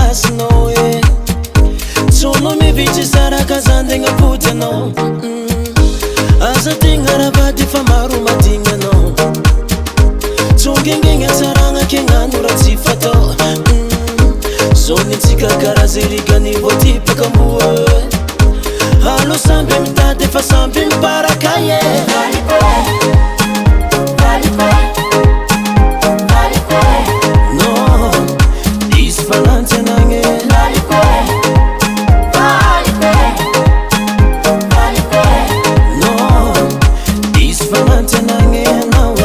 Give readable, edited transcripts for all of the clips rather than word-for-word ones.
malagasy-nao e tsono mivitsy saraka zandegna potianao aza tegna ravady fa maro madinanao tsongengegna tsaragna kegnano raha tsy fatao zonitsika karaha zerigany voatipaka amboa alo samby mitady fa samby miparaka e no isy fanantsianagny no isy fanantsianagny anao e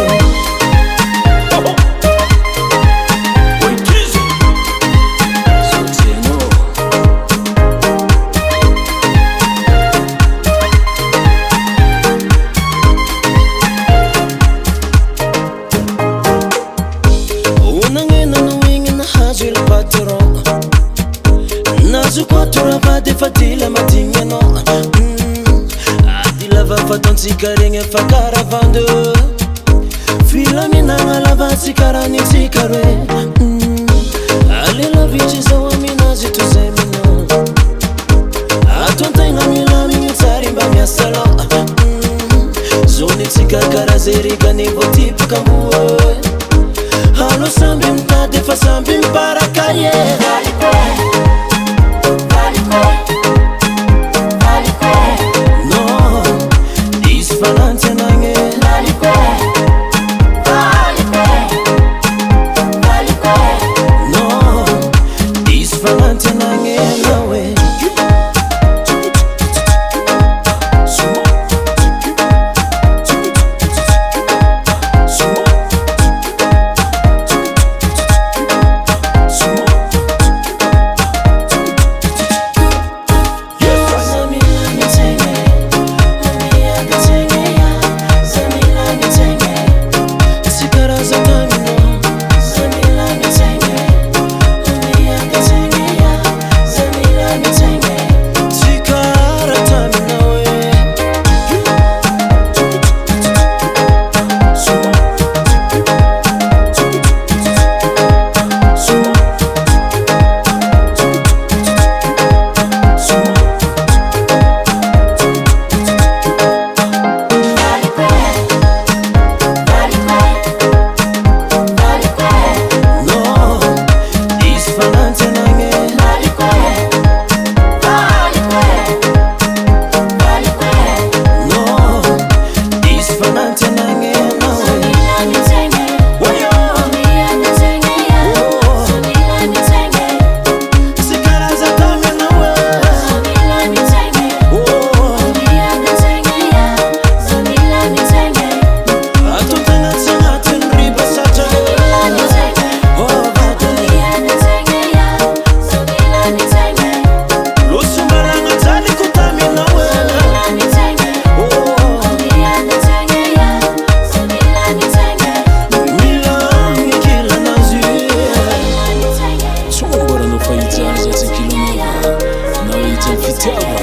fatila matignano adilava fatontsika regny fa karavando filaminagna lavatsika raha nitsika roe alelavitry zao aminazy tozay mino atontegna milamigny tsary mba miasalo zonitsika karaha zerigany voatipaka amboa alo samby mitady fa samby miparaka e no isy fanantsianagny no isy fanantsianagny anao e Officiel.